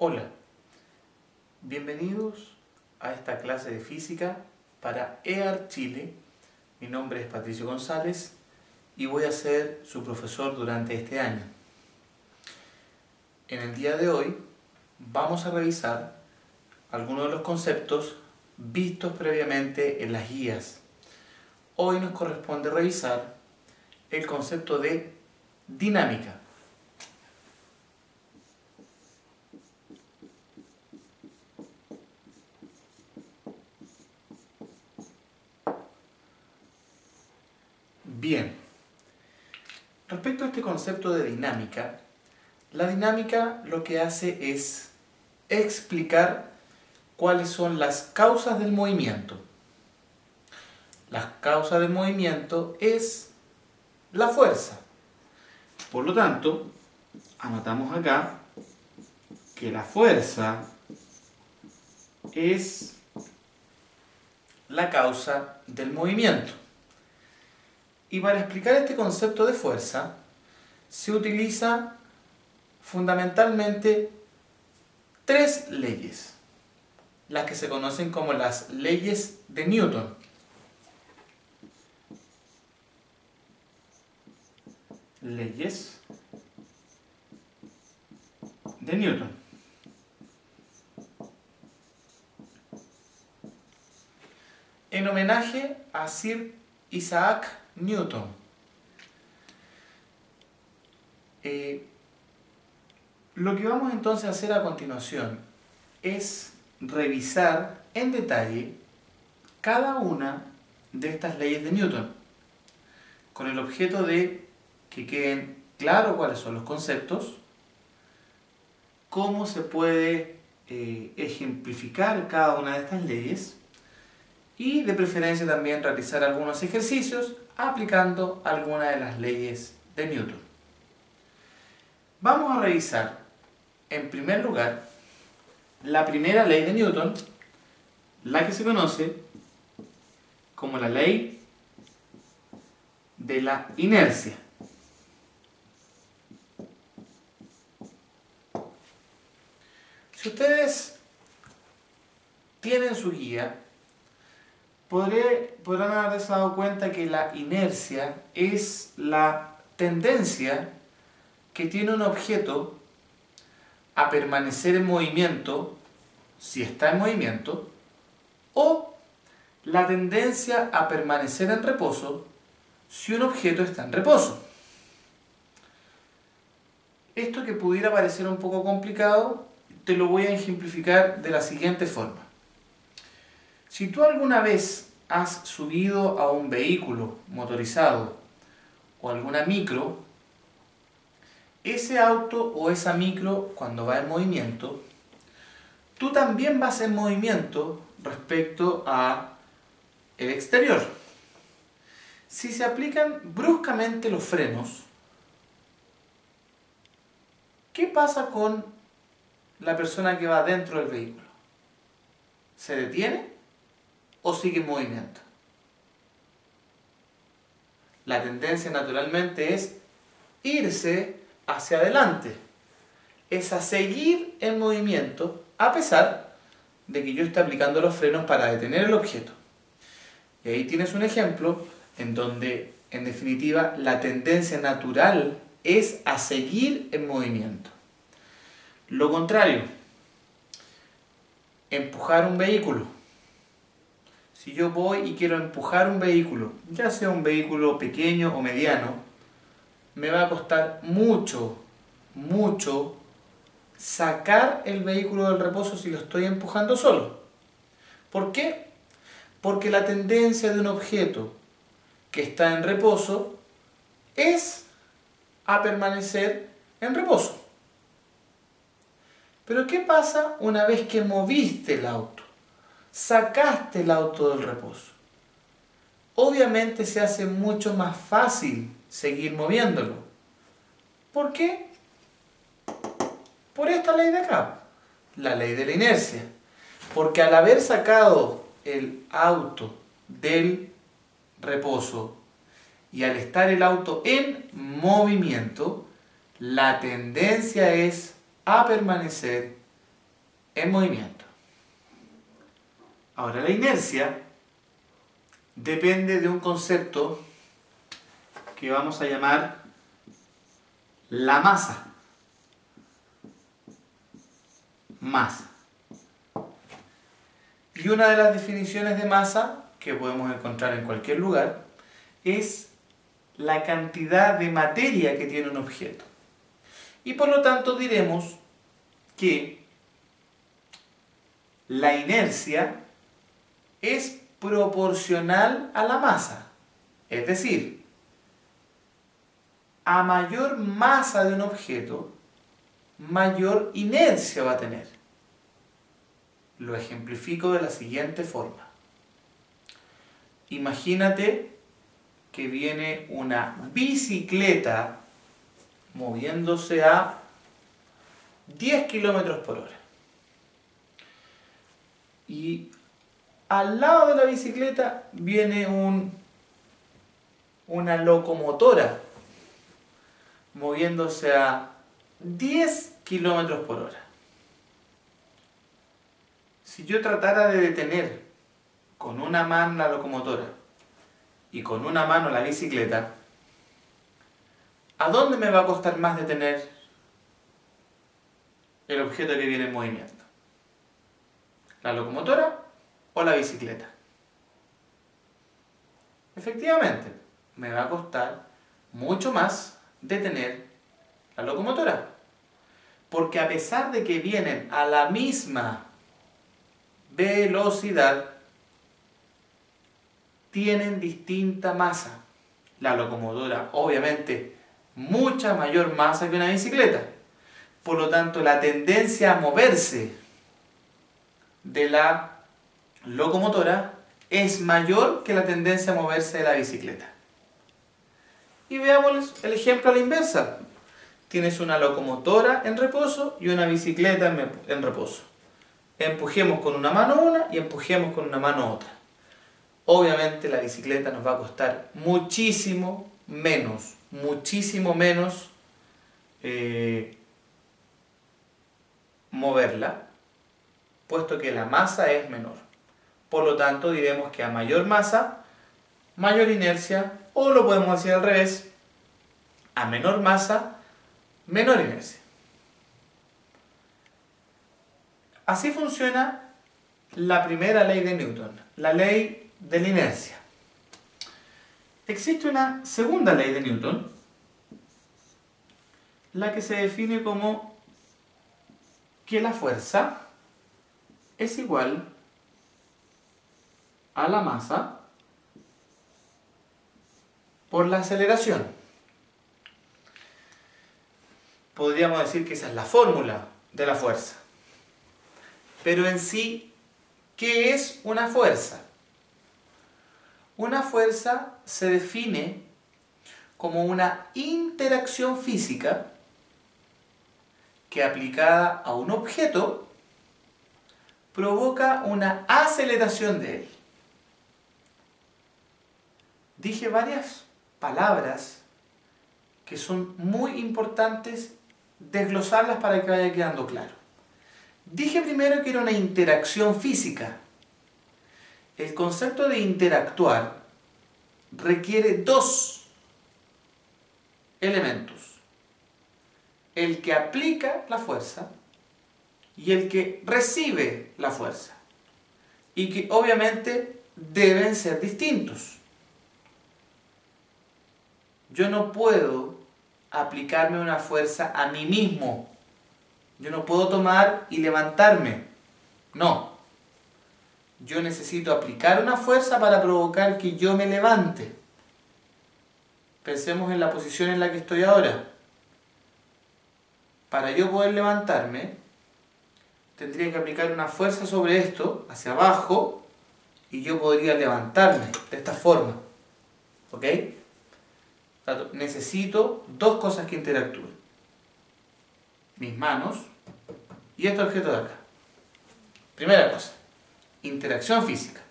Hola, bienvenidos a esta clase de física para EAR Chile. Mi nombre es Patricio González y voy a ser su profesor durante este año. En el día de hoy vamos a revisar algunos de los conceptos vistos previamente en las guías. Hoy nos corresponde revisar el concepto de dinámica. Bien, respecto a este concepto de dinámica, la dinámica lo que hace es explicar cuáles son las causas del movimiento. Las causas del movimiento es la fuerza. Por lo tanto, anotamos acá que la fuerza es la causa del movimiento. Y para explicar este concepto de fuerza, se utiliza fundamentalmente tres leyes, las que se conocen como las leyes de Newton. Leyes de Newton. En homenaje a Sir Isaac Newton. Lo que vamos entonces a hacer a continuación es revisar en detalle cada una de estas leyes de Newton, con el objeto de que queden claros cuáles son los conceptos, cómo se puede ejemplificar cada una de estas leyes y de preferencia también realizar algunos ejercicios aplicando alguna de las leyes de Newton. Vamos a revisar en primer lugar la primera ley de Newton, la que se conoce como la ley de la inercia. Si ustedes tienen su guía, podrán haberse dado cuenta que la inercia es la tendencia que tiene un objeto a permanecer en movimiento si está en movimiento, o la tendencia a permanecer en reposo si un objeto está en reposo. Esto que pudiera parecer un poco complicado, te lo voy a ejemplificar de la siguiente forma. Si tú alguna vez has subido a un vehículo motorizado o alguna micro, ese auto o esa micro, cuando va en movimiento, tú también vas en movimiento respecto al exterior. Si se aplican bruscamente los frenos, ¿qué pasa con la persona que va dentro del vehículo? ¿Se detiene o sigue en movimiento? La tendencia naturalmente es irse hacia adelante, es a seguir en movimiento a pesar de que yo esté aplicando los frenos para detener el objeto. Y ahí tienes un ejemplo en donde en definitiva la tendencia natural es a seguir en movimiento. Lo contrario, empujar un vehículo. Si yo voy y quiero empujar un vehículo, ya sea un vehículo pequeño o mediano, me va a costar mucho sacar el vehículo del reposo si lo estoy empujando solo. ¿Por qué? Porque la tendencia de un objeto que está en reposo es a permanecer en reposo. Pero ¿qué pasa una vez que moviste el auto? Sacaste el auto del reposo. Obviamente se hace mucho más fácil seguir moviéndolo. ¿Por qué? Por esta ley de acá, la ley de la inercia. Porque al haber sacado el auto del reposo y al estar el auto en movimiento, la tendencia es a permanecer en movimiento. Ahora, la inercia depende de un concepto que vamos a llamar la masa. Masa. Y una de las definiciones de masa que podemos encontrar en cualquier lugar es la cantidad de materia que tiene un objeto. Y por lo tanto diremos que la inercia es proporcional a la masa. Es decir, a mayor masa de un objeto, mayor inercia va a tener. Lo ejemplifico de la siguiente forma. Imagínate que viene una bicicleta moviéndose a 10 kilómetros por hora. Y al lado de la bicicleta viene una locomotora moviéndose a 10 kilómetros por hora. Si yo tratara de detener con una mano la locomotora y con una mano la bicicleta, ¿a dónde me va a costar más detener el objeto que viene en movimiento? ¿La locomotora o la bicicleta? Efectivamente, me va a costar mucho más detener la locomotora, porque a pesar de que vienen a la misma velocidad, tienen distinta masa. La locomotora, obviamente, mucha mayor masa que una bicicleta. Por lo tanto, la tendencia a moverse de la locomotora es mayor que la tendencia a moverse de la bicicleta. Y veamos el ejemplo a la inversa. Tienes una locomotora en reposo y una bicicleta en reposo. Empujemos con una mano una y empujemos con una mano otra. Obviamente la bicicleta nos va a costar muchísimo menos moverla, puesto que la masa es menor. Por lo tanto, diremos que a mayor masa, mayor inercia, o lo podemos decir al revés, a menor masa, menor inercia. Así funciona la primera ley de Newton, la ley de la inercia. Existe una segunda ley de Newton, la que se define como que la fuerza es igual a la masa por la aceleración. Podríamos decir que esa es la fórmula de la fuerza. Pero en sí, ¿qué es una fuerza? Una fuerza se define como una interacción física que aplicada a un objeto provoca una aceleración de él. Dije varias palabras que son muy importantes desglosarlas para que vaya quedando claro. Dije primero que era una interacción física. El concepto de interactuar requiere dos elementos: el que aplica la fuerza y el que recibe la fuerza, y que obviamente deben ser distintos. Yo no puedo aplicarme una fuerza a mí mismo. Yo no puedo tomar y levantarme. No. Yo necesito aplicar una fuerza para provocar que yo me levante. Pensemos en la posición en la que estoy ahora. Para yo poder levantarme, tendría que aplicar una fuerza sobre esto, hacia abajo, y yo podría levantarme de esta forma. ¿Ok? Necesito dos cosas que interactúen: mis manos y este objeto de acá. Primera cosa, interacción física.